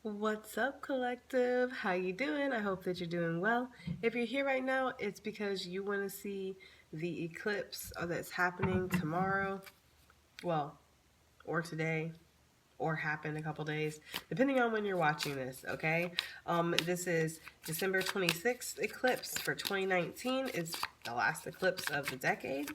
What's up, collective? How you doing? I hope that you're doing well. If you're here right now, it's because you want to see the eclipse that's happening tomorrow, well, or today, or happen a couple days, depending on when you're watching this, okay? This is December 26th eclipse for 2019. It's the last eclipse of the decade.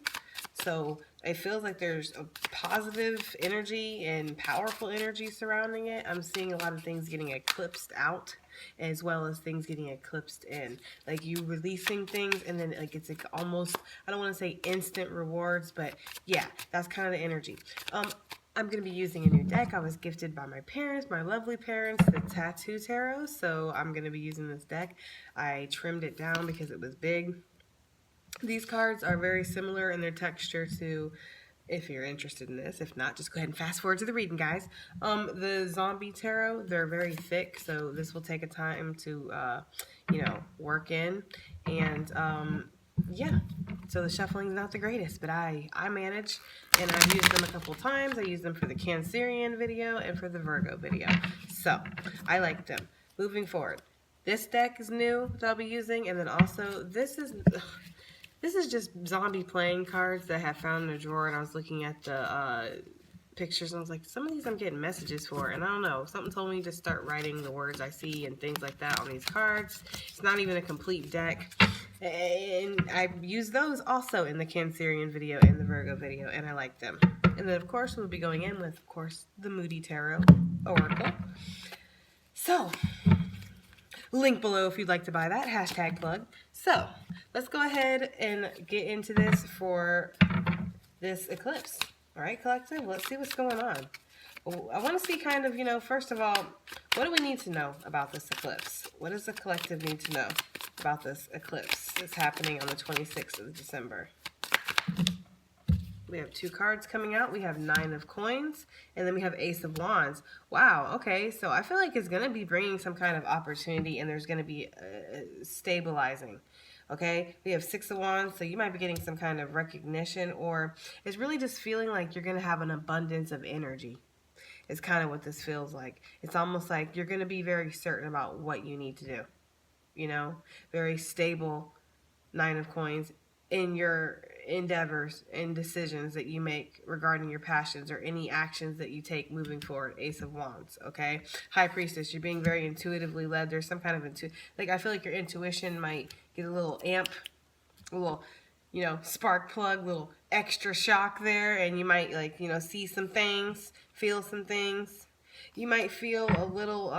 So it feels like there's a positive energy and powerful energy surrounding it. I'm seeing a lot of things getting eclipsed out as well as things getting eclipsed in. Like you releasing things and then like it's like almost, I don't want to say instant rewards, but yeah, that's kind of the energy. I'm going to be using a new deck. I was gifted by my parents, my lovely parents, the Tattoo Tarot. So I'm going to be using this deck. I trimmed it down because it was big. These cards are very similar in their texture to, if you're interested in this. If not, just go ahead and fast forward to the reading, guys. The Zombie Tarot, they're very thick, so this will take a time to, work in. And, yeah, so the shuffling is not the greatest, but I manage, and I've used them a couple times. I used them for the Cancerian video and for the Virgo video. So, I like them. Moving forward, this deck is new that I'll be using, and then also, this is just zombie playing cards that I have found in a drawer, and I was looking at the pictures, and I was like, some of these I'm getting messages for, and I don't know, something told me to start writing the words I see and things like that on these cards. It's not even a complete deck, and I use those also in the Cancerian video and the Virgo video, and I like them. And then, of course, we'll be going in with, of course, the Moody Tarot Oracle. So, link below if you'd like to buy that, hashtag plug. So, let's go ahead and get into this for this eclipse. All right, collective, let's see what's going on. I want to see kind of, first of all, what do we need to know about this eclipse? What does the collective need to know about this eclipse that's happening on the 26th of December? We have two cards coming out. We have Nine of Coins, and then we have Ace of Wands. Wow, okay, so I feel like it's going to be bringing some kind of opportunity, and there's going to be stabilizing. Okay, we have Six of Wands, so you might be getting some kind of recognition, or it's really just feeling like you're going to have an abundance of energy. It's kind of what this feels like. It's almost like you're going to be very certain about what you need to do. Very stable Nine of Coins in your endeavors and decisions that you make regarding your passions or any actions that you take moving forward. Ace of Wands, okay? High Priestess, you're being very intuitively led. There's some kind of I feel like your intuition might get a little amp, a little, spark plug, little extra shock there, and you might see some things, feel some things. You might feel a little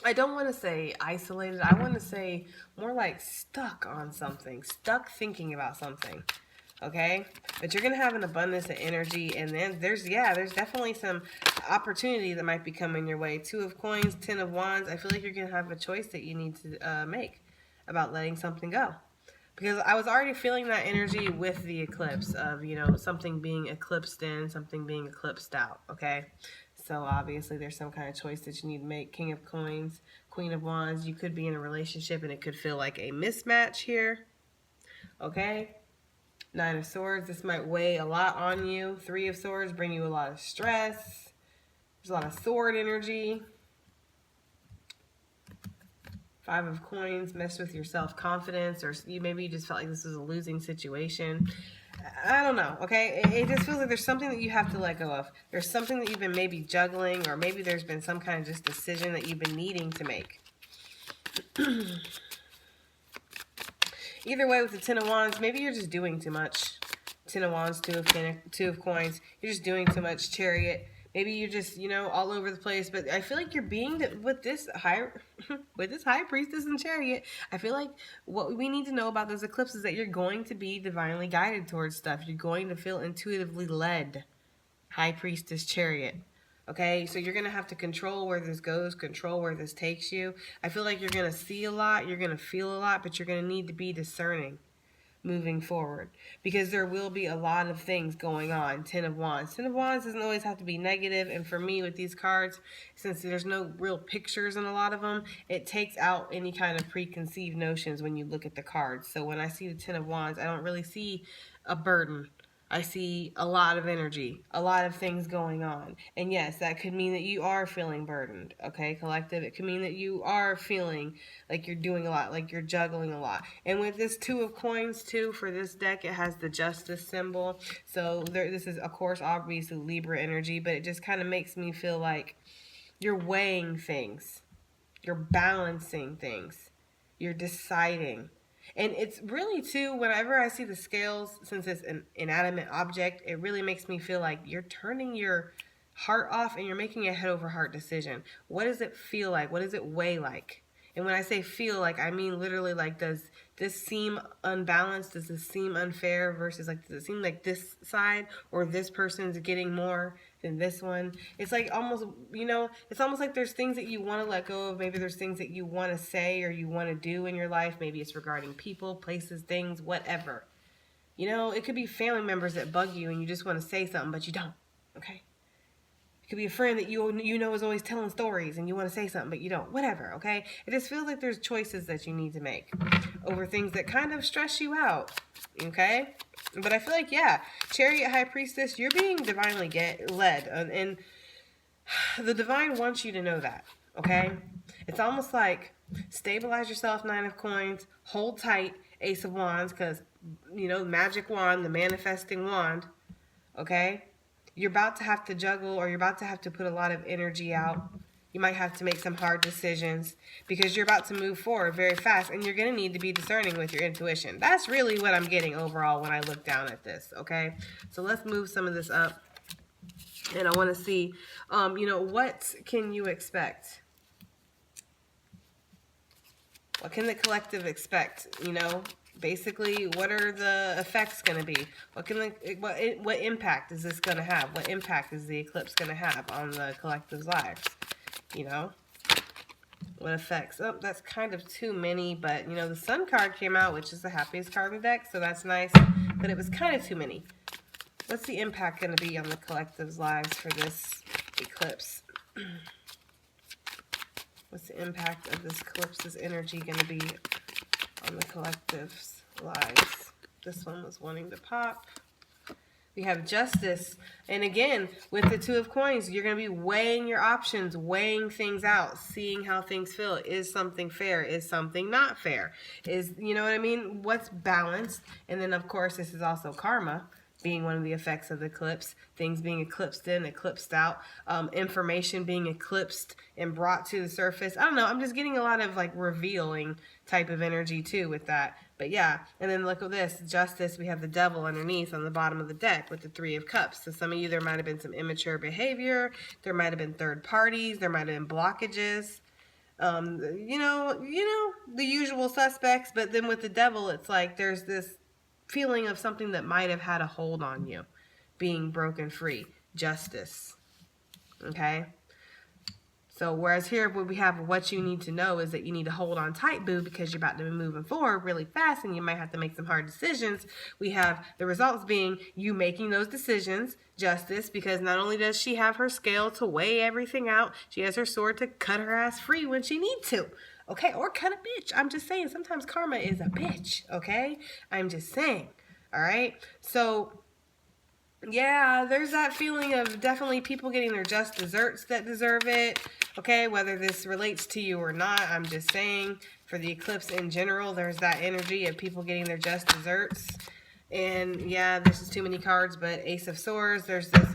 I don't want to say isolated. I want to say more like stuck on something, stuck thinking about something. Okay? But you're going to have an abundance of energy, and then there's definitely some opportunity that might be coming your way. Two of Coins, Ten of Wands. I feel like you're going to have a choice that you need to make about letting something go. Because I was already feeling that energy with the eclipse of, something being eclipsed in, something being eclipsed out, okay? So obviously there's some kind of choice that you need to make. King of Coins, Queen of Wands. You could be in a relationship and it could feel like a mismatch here, okay? Nine of Swords, this might weigh a lot on you. Three of Swords, bring you a lot of stress. There's a lot of sword energy. Five of Coins, mess with your self-confidence, or maybe you just felt like this was a losing situation. I don't know, okay? It just feels like there's something that you have to let go of. There's something that you've been maybe juggling, or maybe there's been some kind of just decision that you've been needing to make. Either way, with the Ten of Wands, maybe you're just doing too much. Ten of Wands, Two of Coins. You're just doing too much. Chariot. Maybe you're just, all over the place. But I feel like you're being, with this high priestess and chariot, I feel like what we need to know about this eclipse is that you're going to be divinely guided towards stuff. You're going to feel intuitively led. High priestess, chariot. Okay, so you're going to have to control where this goes, control where this takes you. I feel like you're going to see a lot, you're going to feel a lot, but you're going to need to be discerning moving forward, because there will be a lot of things going on. Ten of Wands. Ten of Wands doesn't always have to be negative, and for me with these cards, since there's no real pictures in a lot of them, it takes out any kind of preconceived notions when you look at the cards. So when I see the Ten of Wands, I don't really see a burden. I see a lot of energy, a lot of things going on. And yes, that could mean that you are feeling burdened, okay, collective. It could mean that you are feeling like you're doing a lot, like you're juggling a lot. And with this Two of Coins, too, for this deck, it has the Justice symbol. So this is, of course, obviously Libra energy, but it just kind of makes me feel like you're weighing things, you're balancing things, you're deciding. And it's really, too, whenever I see the scales, since it's an inanimate object, it really makes me feel like you're turning your heart off and you're making a head over heart decision. What does it feel like? What does it weigh like? And when I say feel like, I mean literally like, does this seem unbalanced? Does this seem unfair versus like, does it seem like this side or this person's getting more than this one? It's like almost, it's almost like there's things that you want to let go of. Maybe there's things that you want to say or you want to do in your life. Maybe it's regarding people, places, things, whatever. It could be family members that bug you and you just want to say something, but you don't. Okay? It could be a friend that you know is always telling stories and you want to say something, but you don't. Whatever, okay? It just feels like there's choices that you need to make over things that kind of stress you out, okay? But I feel like, yeah, Chariot, High Priestess, you're being divinely led. And the divine wants you to know that, okay? It's almost like stabilize yourself, Nine of Coins, hold tight, Ace of Wands, because, magic wand, the manifesting wand, okay? You're about to have to juggle, or you're about to have to put a lot of energy out. You might have to make some hard decisions because you're about to move forward very fast, and you're going to need to be discerning with your intuition. That's really what I'm getting overall when I look down at this, okay? So let's move some of this up, and I want to see, what can you expect? What can the collective expect, Basically, what are the effects going to be? What impact is this going to have? What impact is the eclipse going to have on the collective's lives? What effects? Oh, that's kind of too many, but, the Sun card came out, which is the happiest card of the deck, so that's nice, but it was kind of too many. What's the impact going to be on the collective's lives for this eclipse? What's the impact of this eclipse's energy going to be on the collective's lives? This one was wanting to pop. We have Justice. And again, with the Two of Coins, you're going to be weighing your options, weighing things out, seeing how things feel. Is something fair? Is something not fair? You know what I mean? What's balanced? And then, of course, this is also karma, being one of the effects of the eclipse, things being eclipsed in, eclipsed out, information being eclipsed and brought to the surface. I don't know, I'm just getting a lot of like revealing type of energy too with that. But yeah, and then look at this, Justice, we have the Devil underneath on the bottom of the deck with the Three of Cups. So some of you, there might have been some immature behavior, there might have been third parties, there might have been blockages. The usual suspects, but then with the Devil, it's like there's this feeling of something that might have had a hold on you being broken free. Justice. Okay? So whereas here what we have what you need to know is that you need to hold on tight, boo, because you're about to be moving forward really fast and you might have to make some hard decisions. We have the results being you making those decisions, Justice, because not only does she have her scale to weigh everything out, she has her sword to cut her ass free when she needs to. Okay, or cut a bitch. I'm just saying, sometimes karma is a bitch, okay? I'm just saying, all right? So, yeah, there's that feeling of definitely people getting their just desserts that deserve it, okay? Whether this relates to you or not, I'm just saying, for the eclipse in general, there's that energy of people getting their just desserts. And, yeah, this is too many cards, but Ace of Swords, there's this,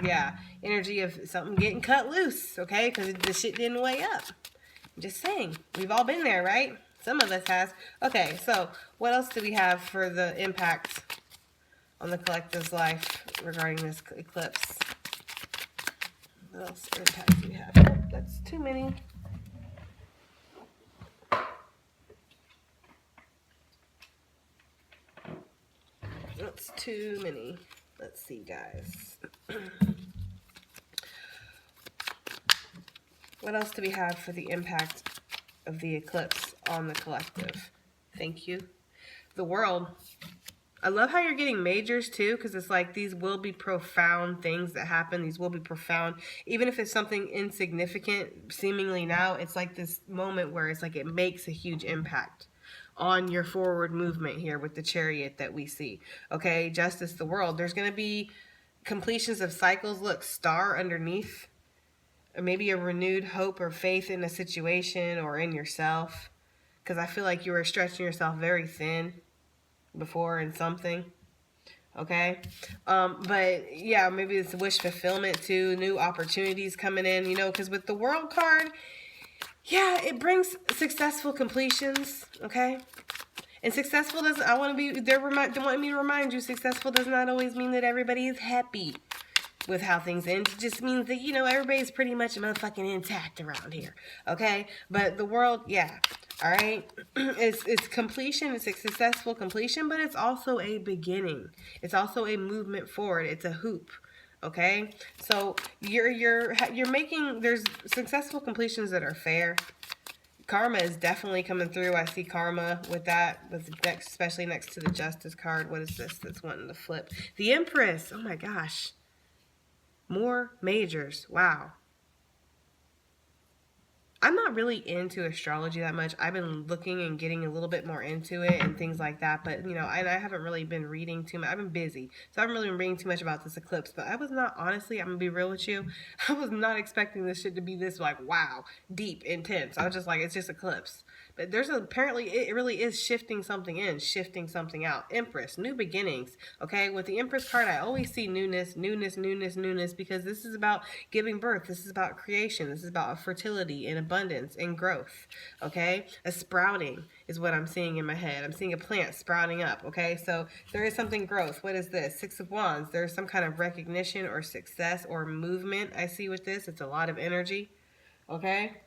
energy of something getting cut loose, okay? Because the shit didn't weigh up. Just saying, we've all been there, right? Some of us has. Okay, so what else do we have for the impact on the collective's life regarding this eclipse? What else impact do we have? Oh, that's too many. That's too many. Let's see, guys. What else do we have for the impact of the eclipse on the collective? Thank you. The World. I love how you're getting majors too, because it's like these will be profound things that happen. These will be profound. Even if it's something insignificant, seemingly now, it's like this moment where it's like it makes a huge impact on your forward movement here with the Chariot that we see. Okay, justice the world. There's going to be completions of cycles. Look, star underneath. Or maybe a renewed hope or faith in a situation or in yourself. Because I feel like you were stretching yourself very thin before in something. Okay, but yeah, maybe it's wish fulfillment too, new opportunities coming in, you know, because with the World card, yeah, it brings successful completions. Okay, and successful doesn't, I want to be, they want me to remind you, successful does not always mean that everybody is happy with how things end. It just means that, you know, everybody's pretty much motherfucking intact around here. Okay, but the world, yeah. All right, it's completion. It's a successful completion, but it's also a beginning. It's also a movement forward. It's a hoop. Okay, so you're making, there's successful completions that are fair. Karma is definitely coming through. I see karma with that, with next, especially next to the Justice card. What is this that's wanting to flip? The Empress. Oh my gosh, more majors. Wow. I'm not really into astrology that much. I've been looking and getting a little bit more into it and things like that. But, you know, and I haven't really been reading too much. I've been busy. So I haven't really been reading too much about this eclipse. But I was not, honestly, I'm going to be real with you. I was not expecting this shit to be this, like, wow, deep, intense. I was just like, it's just eclipse. But there's apparently, it really is shifting something in, shifting something out. Empress, new beginnings. Okay, with the Empress card, I always see newness, newness, newness, newness, because this is about giving birth. This is about creation. This is about fertility and abundance and growth. Okay, a sprouting is what I'm seeing in my head. I'm seeing a plant sprouting up. Okay, so there is something growth. What is this? Six of Wands. There's some kind of recognition or success or movement I see with this. It's a lot of energy. Okay.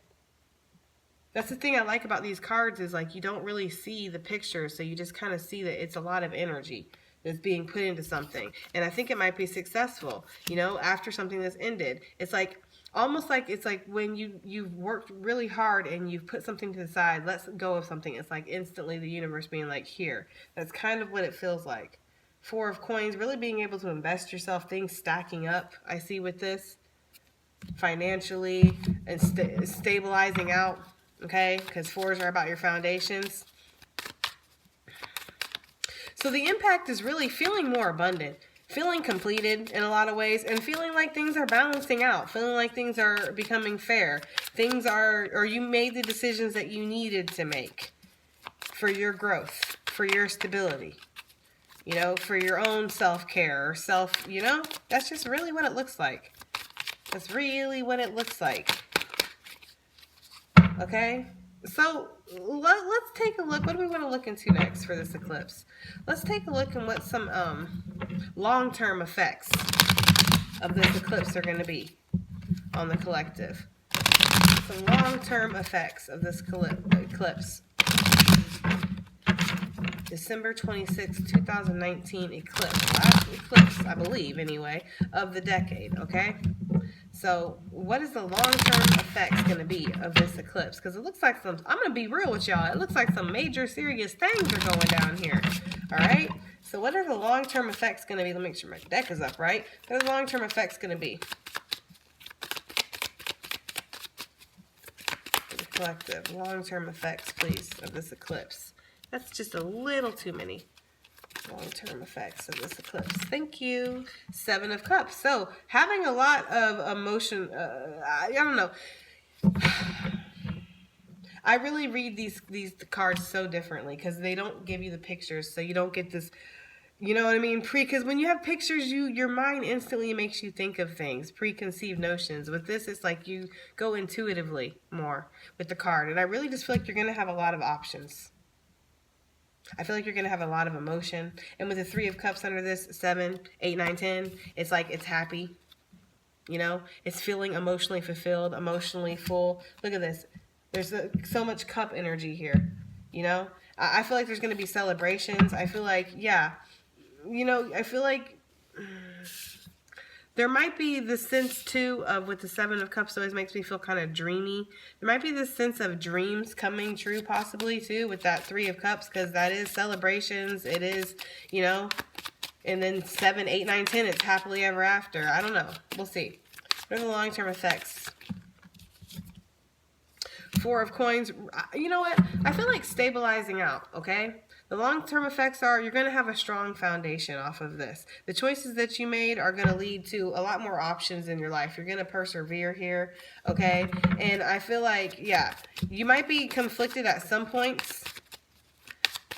That's the thing I like about these cards is like you don't really see the picture, so you just kind of see that it's a lot of energy that's being put into something. And I think it might be successful, you know, after something that's ended. It's like almost like it's like when you've worked really hard and you've put something to the side, let go of something. It's like instantly the universe being like, here. That's kind of what it feels like. Four of Coins, really being able to invest yourself, things stacking up, I see with this, financially and stabilizing out. Okay, because fours are about your foundations. So the impact is really feeling more abundant, feeling completed in a lot of ways, and feeling like things are balancing out, feeling like things are becoming fair. Things are, or you made the decisions that you needed to make for your growth, for your stability, you know, for your own self-care or self, you know, that's just really what it looks like. That's really what it looks like. Okay, so let's take a look. What do we want to look into next for this eclipse? Let's take a look at what some long-term effects of this eclipse are going to be on the collective. Some long-term effects of this eclipse. December 26, 2019 eclipse. Last eclipse, I believe, anyway, of the decade, okay? So what is the long-term effects going to be of this eclipse? Because it looks like some, I'm going to be real with y'all, it looks like some major serious things are going down here. All right? So what are the long-term effects going to be? Let me make sure my deck is up, right? What are the long-term effects going to be? The collective. Long-term effects, please, of this eclipse. That's just a little too many. Long-term effects of this eclipse. Thank you. Seven of Cups. So having a lot of emotion. I don't know. I really read these cards so differently because they don't give you the pictures, so you don't get this. You know what I mean? Because when you have pictures, your mind instantly makes you think of things, preconceived notions. With this, it's like you go intuitively more with the card, and I really just feel like you're going to have a lot of options. I feel like you're going to have a lot of emotion. And with the Three of Cups under this, 7, 8, 9, 10, it's like it's happy. You know, it's feeling emotionally fulfilled, emotionally full. Look at this. There's so much cup energy here. You know, I feel like there's going to be celebrations. I feel like, yeah, you know, I feel like there might be the sense, too, of with the Seven of Cups always makes me feel kind of dreamy. There might be this sense of dreams coming true, possibly, too, with that Three of Cups, because that is celebrations. It is, you know, and then 7, 8, 9, 10, it's happily ever after. I don't know. We'll see. What are the long-term effects Four of Coins. You know what? I feel like stabilizing out, okay? The long-term effects are you're going to have a strong foundation off of this. The choices that you made are going to lead to a lot more options in your life. You're going to persevere here, okay? And I feel like, yeah, you might be conflicted at some points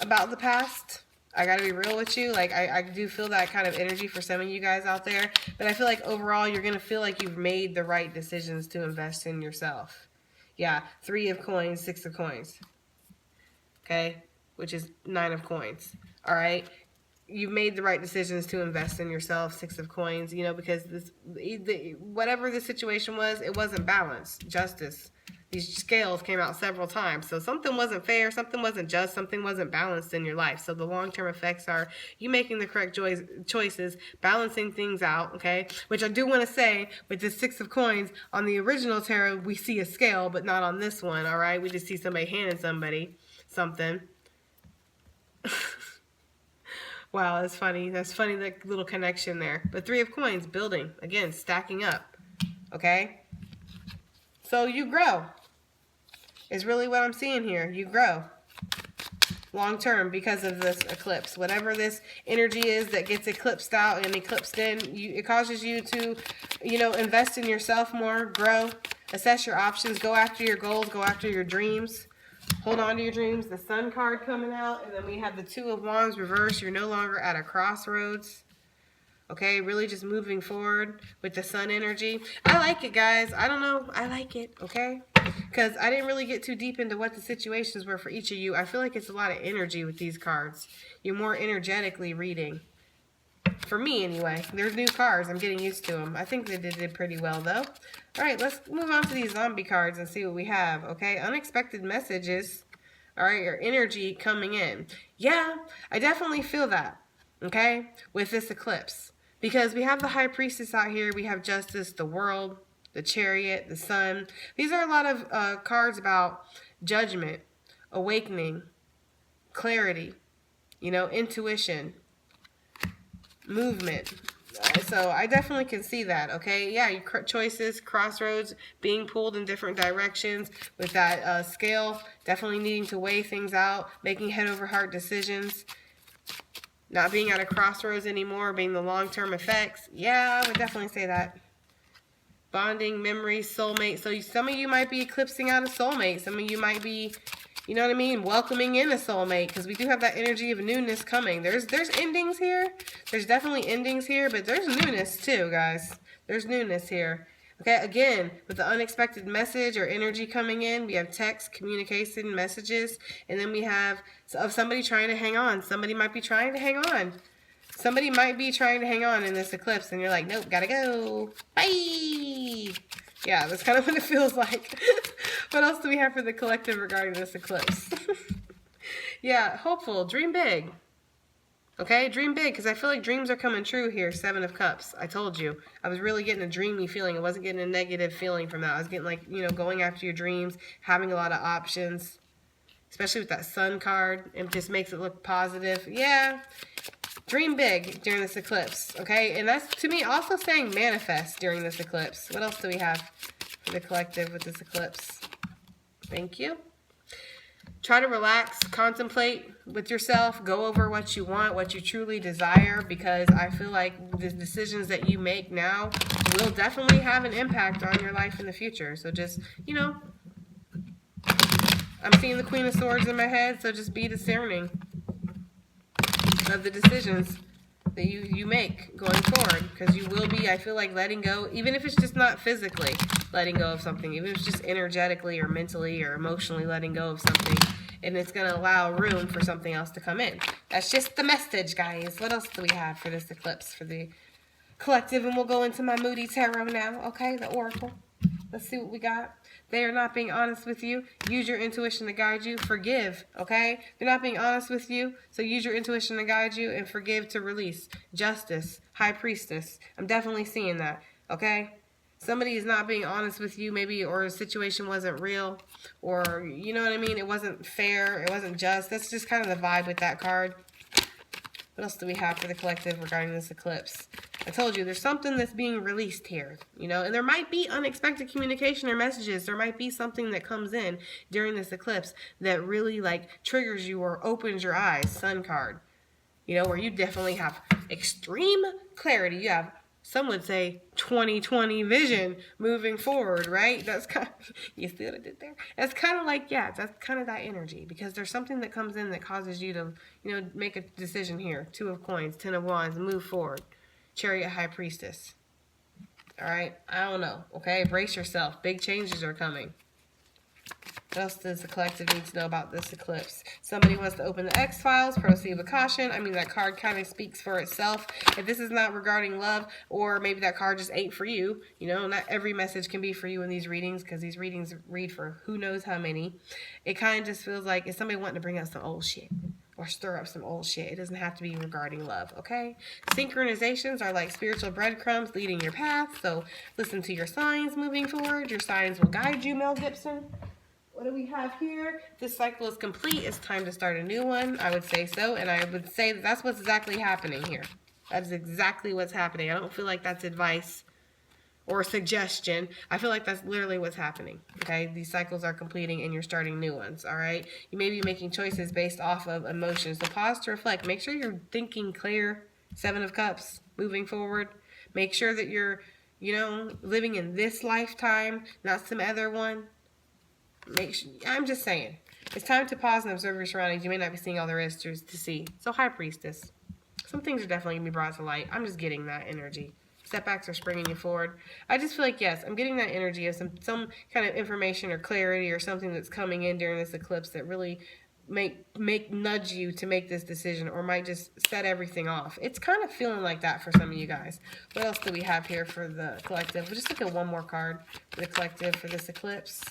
about the past. I gotta be real with you. Like, I do feel that kind of energy for some of you guys out there. But I feel like overall, you're gonna feel like you've made the right decisions to invest in yourself. Yeah, 3 of Coins, 6 of Coins. Okay, which is 9 of Coins. All right, you've made the right decisions to invest in yourself. 6 of Coins. You know, because whatever the situation was, it wasn't balanced. Justice. These scales came out several times. So something wasn't fair, something wasn't just, something wasn't balanced in your life. So the long-term effects are you making the correct choices, balancing things out, okay? Which I do want to say, with the 6 of Coins, on the original tarot, we see a scale, but not on this one, all right? We just see somebody handing somebody something. Wow, that's funny. That's funny, that little connection there. But 3 of Coins, building. Again, stacking up, okay? So you grow. Is really what I'm seeing here. You grow long term because of this eclipse. Whatever this energy is that gets eclipsed out and eclipsed in, it causes you to, you know, invest in yourself more, grow, assess your options, go after your goals, go after your dreams, hold on to your dreams. The Sun card coming out, and then we have the 2 of Wands reversed. You're no longer at a crossroads. Okay, really just moving forward with the Sun energy. I like it, guys. I don't know. I like it, okay? Because I didn't really get too deep into what the situations were for each of you. I feel like it's a lot of energy with these cards. You're more energetically reading. For me, anyway. There's new cards. I'm getting used to them. I think they did pretty well, though. All right, let's move on to these zombie cards and see what we have, okay? Unexpected messages. All right, your energy coming in. Yeah, I definitely feel that, okay, with this eclipse. Because we have the High Priestess out here. We have Justice, the World, the Chariot, the Sun. These are a lot of cards about judgment, awakening, clarity, you know, intuition, movement. So I definitely can see that, okay? Yeah, your choices, crossroads, being pulled in different directions with that scale, definitely needing to weigh things out, making head over heart decisions. Not being at a crossroads anymore, being the long-term effects. Yeah, I would definitely say that. Bonding, memories, soulmate. So some of you might be eclipsing out a soulmate. Some of you might be, you know what I mean, welcoming in a soulmate. Because we do have that energy of newness coming. There's endings here. There's definitely endings here. But there's newness too, guys. There's newness here. Okay, again, with the unexpected message or energy coming in, we have text, communication, messages, and then we have of somebody trying to hang on. Somebody might be trying to hang on. Somebody might be trying to hang on in this eclipse, and you're like, nope, gotta go. Bye! Yeah, that's kind of what it feels like. What else do we have for the collective regarding this eclipse? Yeah, hopeful, dream big. Okay, dream big, because I feel like dreams are coming true here. 7 of Cups. I told you. I was really getting a dreamy feeling. I wasn't getting a negative feeling from that. I was getting like, you know, going after your dreams, having a lot of options, especially with that Sun card. It just makes it look positive. Yeah, dream big during this eclipse, okay? And that's, to me, also saying manifest during this eclipse. What else do we have for the collective with this eclipse? Thank you. Try to relax, contemplate with yourself, go over what you want, what you truly desire, because I feel like the decisions that you make now will definitely have an impact on your life in the future. So just, you know, I'm seeing the Queen of Swords in my head, so just be discerning of the decisions that you make going forward, because you will be, I feel like, letting go, even if it's just not physically letting go of something, even if it's just energetically or mentally or emotionally letting go of something, and it's going to allow room for something else to come in. That's just the message, guys. What else do we have for this eclipse, for the collective? And we'll go into my Moody Tarot now, okay, the Oracle. Let's see what we got. They are not being honest with you. Use your intuition to guide you. Forgive, okay? They're not being honest with you, so use your intuition to guide you, and forgive to release. Justice, High Priestess. I'm definitely seeing that, okay? Somebody is not being honest with you, maybe, or a situation wasn't real, or, you know what I mean? It wasn't fair. It wasn't just. That's just kind of the vibe with that card. What else do we have for the collective regarding this eclipse? I told you, there's something that's being released here, you know, and there might be unexpected communication or messages. There might be something that comes in during this eclipse that really like triggers you or opens your eyes. Sun card, you know, where you definitely have extreme clarity. You have, some would say, 20/20 vision moving forward, right? That's kind of, you see what I did there? That's kind of like, yeah, that's kind of that energy, because there's something that comes in that causes you to, you know, make a decision here. 2 of Coins, 10 of Wands, move forward. Chariot, High Priestess. All right, I don't know, okay? Brace yourself. Big changes are coming. What else does the collective need to know about this eclipse? Somebody wants to open the X-Files. Proceed with caution. I mean, that card kind of speaks for itself. If this is not regarding love, or maybe that card just ain't for you, you know, not every message can be for you in these readings, because these readings read for who knows how many. It kind of just feels like it's somebody wanting to bring out some old shit or stir up some old shit. It doesn't have to be regarding love, okay? Synchronizations are like spiritual breadcrumbs leading your path, so listen to your signs moving forward. Your signs will guide you, Mel Gibson. What do we have here? This cycle is complete. It's time to start a new one. I would say so, and I would say that that's what's exactly happening here. That's exactly what's happening. I don't feel like that's advice or suggestion. I feel like that's literally what's happening, okay? These cycles are completing and you're starting new ones, all right? You may be making choices based off of emotions, so pause to reflect. Make sure you're thinking clear. 7 of Cups, moving forward. Make sure that you're, you know, living in this lifetime, not some other one. I'm just saying, it's time to pause and observe your surroundings. You may not be seeing all there is to see. So, High Priestess, some things are definitely going to be brought to light. I'm just getting that energy. Setbacks are springing you forward. I just feel like, yes, I'm getting that energy of some kind of information or clarity or something that's coming in during this eclipse that really nudge you to make this decision, or might just set everything off. It's kind of feeling like that for some of you guys. What else do we have here for the collective? We'll just look at one more card for the collective for this eclipse.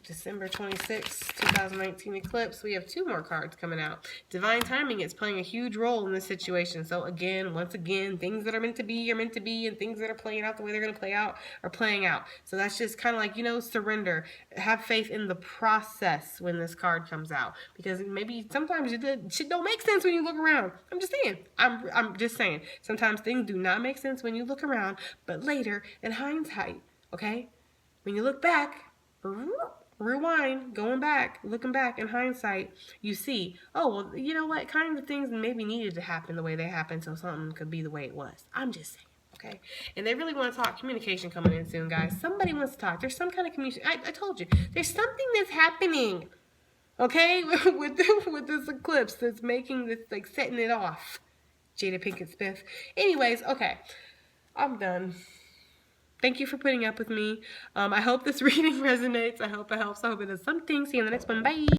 December 26, 2019 eclipse. We have 2 more cards coming out. Divine timing is playing a huge role in this situation. So again, once again, things that are meant to be are meant to be, and things that are playing out the way they're going to play out are playing out. So that's just kind of like, you know, surrender. Have faith in the process when this card comes out, because maybe sometimes shit don't make sense when you look around. I'm just saying. I'm just saying. Sometimes things do not make sense when you look around, but later, in hindsight, okay, when you look back, rewind, going back, looking back in hindsight, you see, oh, well, you know what, kind of things maybe needed to happen the way they happened so something could be the way it was. I'm just saying, okay? And they really want to talk. Communication coming in soon, guys. Somebody wants to talk. There's some kind of communication. I told you, there's something that's happening, okay, with this eclipse that's making this, like, setting it off. Jada Pinkett Smith. Anyways, okay, I'm done. Thank you for putting up with me. I hope this reading resonates. I hope it helps. I hope it does something. See you in the next one. Bye.